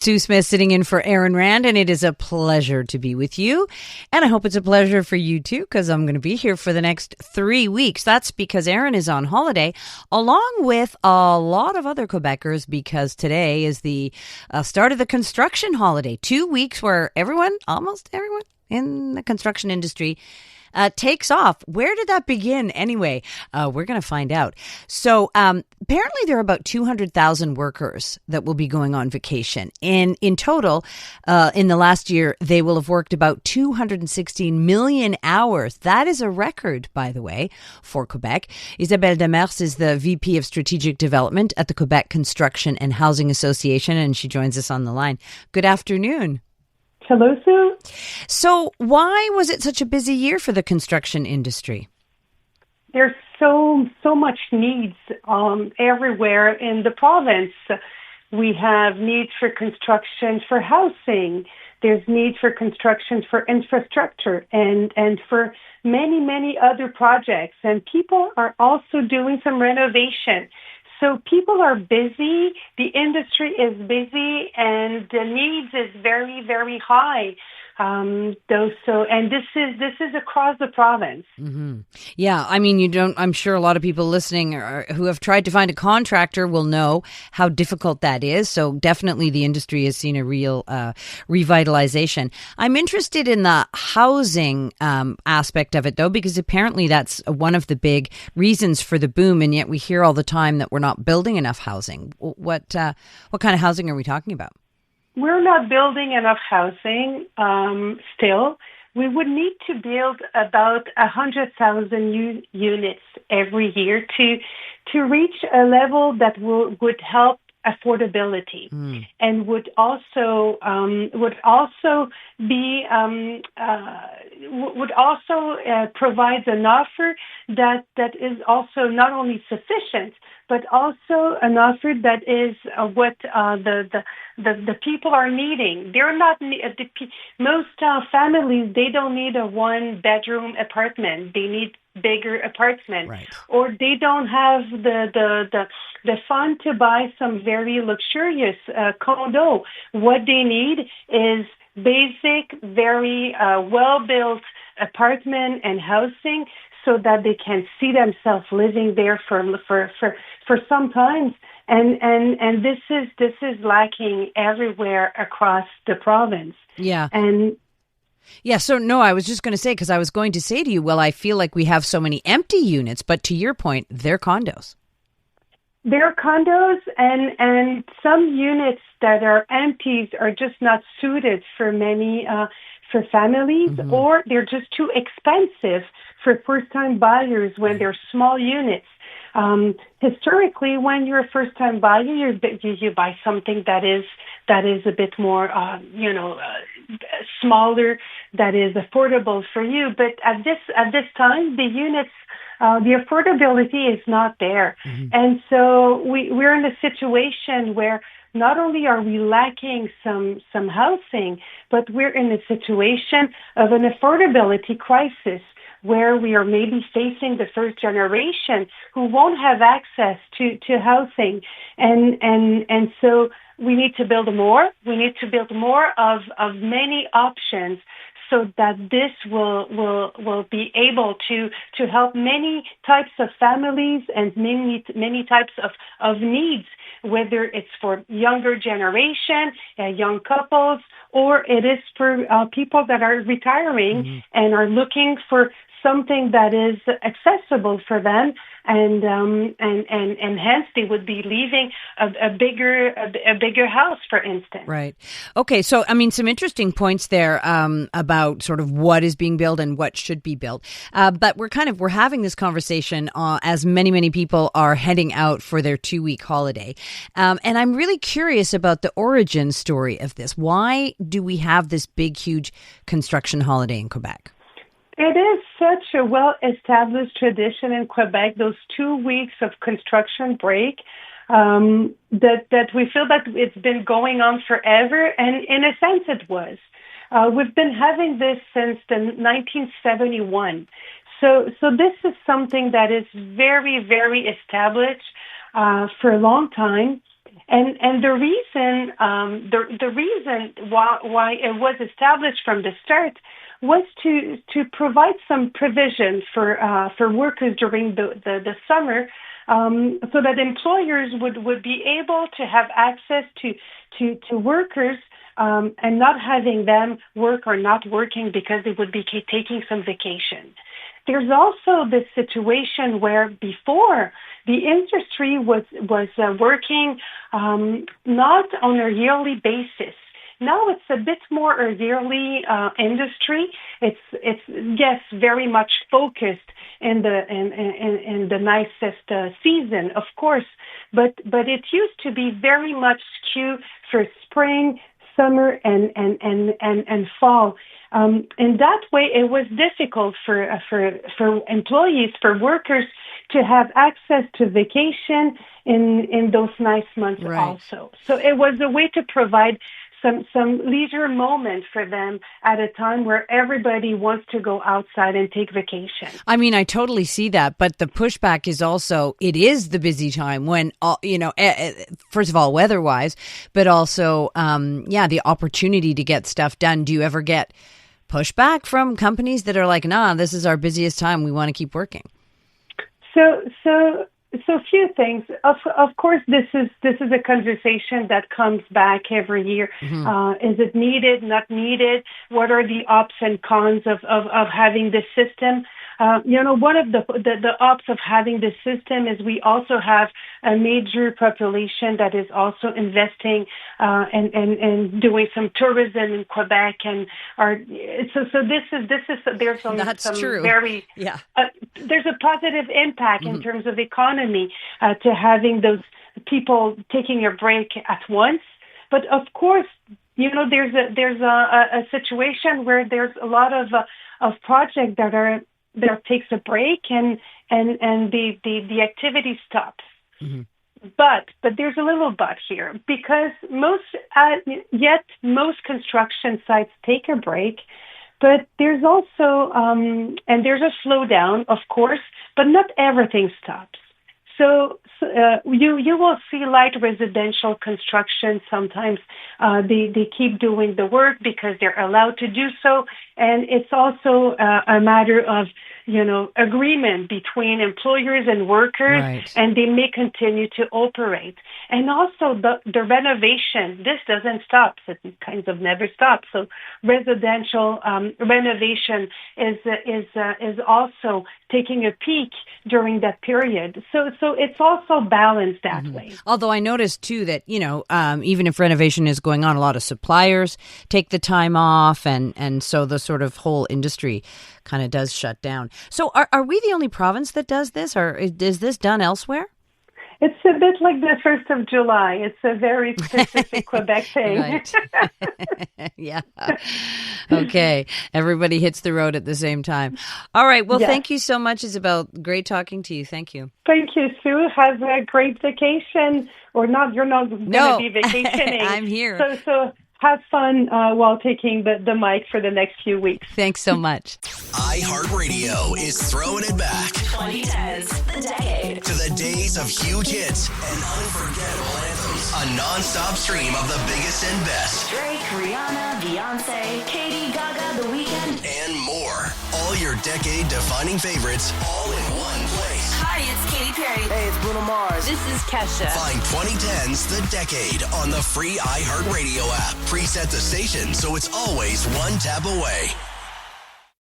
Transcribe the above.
Sue Smith sitting in for Aaron Rand, and it is a pleasure to be with you. And I hope it's a pleasure for you too, because I'm going to be here for the next 3 weeks. That's because Aaron is on holiday, along with a lot of other Quebecers, because today is the start of the construction holiday. 2 weeks where almost everyone in the construction industry takes off. Where did that begin anyway? We're going to find out. So apparently there are about 200,000 workers that will be going on vacation. And in total, in the last year, they will have worked about 216 million hours. That is a record, by the way, for Quebec. Isabelle Demers is the VP of Strategic Development at the Quebec Construction and Housing Association, and she joins us on the line. Good afternoon. Hello, Sue. So why was it such a busy year for the construction industry? There's so much needs everywhere in the province. We have needs for construction for housing. There's need for construction for infrastructure and for many other projects. And people are also doing some renovation. So people are busy, the industry is busy, and the needs is very, very high. And this is across the province. Mm-hmm. Yeah, I mean, I'm sure a lot of people listening who have tried to find a contractor will know how difficult that is. So definitely the industry has seen a real revitalization. I'm interested in the housing aspect of it, though, because apparently that's one of the big reasons for the boom. And yet we hear all the time that we're not building enough housing. What kind of housing are we talking about? We're not building enough housing still. We would need to build about 100,000 units every year to reach a level that would help affordability and would also provide an offer that is also not only sufficient, but also an offer that is what the people are needing. They're not most families. They don't need a 1-bedroom apartment. They need bigger apartment, right. Or they don't have the fund to buy some very luxurious condo. What they need is basic, very well-built apartment and housing, so that they can see themselves living there for some time. And this is lacking everywhere across the province. Yeah. And yeah, so no, I was just going to say, because I was going to say to you, well, I feel like we have so many empty units, but to your point, they're condos. They're condos, and some units that are empty are just not suited for many for families, Mm-hmm. or they're just too expensive for first-time buyers when they're small units. Historically, when you're a first-time buyer, you buy something that is a bit more, smaller, that is affordable for you. But at this time, the units, the affordability is not there, and so we're in a situation where not only are we lacking some housing, but we're in a situation of an affordability crisis, where we are maybe facing the first generation who won't have access to housing. And so we need to build more. We need to build more of many options, so that this will be able to help many types of families and many types of needs, whether it's for younger generation, young couples, or it is for people that are retiring and are looking for something that is accessible for them, and hence they would be leaving a bigger house, for instance. Right. Okay. So, I mean, some interesting points there about sort of what is being built and what should be built. But we're having this conversation as many people are heading out for their 2-week holiday, and I'm really curious about the origin story of this. Why do we have this big, huge construction holiday in Quebec? It is such a well-established tradition in Quebec, those 2 weeks of construction break, that we feel that it's been going on forever, and in a sense it was. We've been having this since 1971. So this is something that is very, very established for a long time. And the reason why it was established from the start was to provide some provision for workers during the summer, so that employers would be able to have access to workers, and not having them work or not working because they would be taking some vacation. There's also this situation where before the industry was working not on a yearly basis. Now it's a bit more a yearly industry. It's yes, very much focused in the nicest season, of course, but it used to be very much skewed for spring, summer, and fall. In that way, it was difficult for employees, for workers, to have access to vacation in those nice months also. So it was a way to provide some leisure moment for them at a time where everybody wants to go outside and take vacation. I mean, I totally see that, but the pushback is also, it is the busy time when, first of all, weather-wise, but also, the opportunity to get stuff done. Do you ever get pushback from companies that are like, nah, this is our busiest time, we want to keep working? So a few things. Of course, this is a conversation that comes back every year. Mm-hmm. Is it needed? Not needed? What are the ups and cons of having this system? One of the ups of having this system is we also have a major population that is also investing and doing some tourism in Quebec, and there's some true. Very there's a positive impact in terms of economy to having those people taking a break at once. But of course, there's a situation where there's a lot of projects that takes a break and the activity stops. Mm-hmm. But there's a little but here, because most construction sites take a break, but there's also and there's a slowdown, of course, but not everything stops. So you will see light residential construction. Sometimes they keep doing the work because they're allowed to do so, and it's also a matter of agreement between employers and workers, right. And they may continue to operate. And also the renovation, this doesn't stop. It kind of never stops. So residential renovation is also taking a peak during that period. So it's also balanced that way. Although I noticed too that, even if renovation is going on, a lot of suppliers take the time off, and so the sort of whole industry kind of does shut down. So are we the only province that does this, or is this done elsewhere? It's a bit like the 1st of July. It's a very specific Quebec thing. Right. Yeah. Okay. Everybody hits the road at the same time. All right. Well, Thank you so much, Isabelle. Great talking to you. Thank you. Thank you, Sue. Have a great vacation. Or not, you're not going to be vacationing. I'm here. So have fun while taking the mic for the next few weeks. Thanks so much. iHeartRadio is throwing it back. 2010s, the decade. To the days of huge hits and unforgettable anthems. A non-stop stream of the biggest and best. Drake, Rihanna, Beyonce, Katy, Gaga, The Weeknd, and more. All your decade-defining favorites, all in one place. Hi, it's Katy Perry. Hey, it's Bruno Mars. This is Kesha. Find 2010's The Decade on the free iHeartRadio app. Preset the station so it's always one tap away.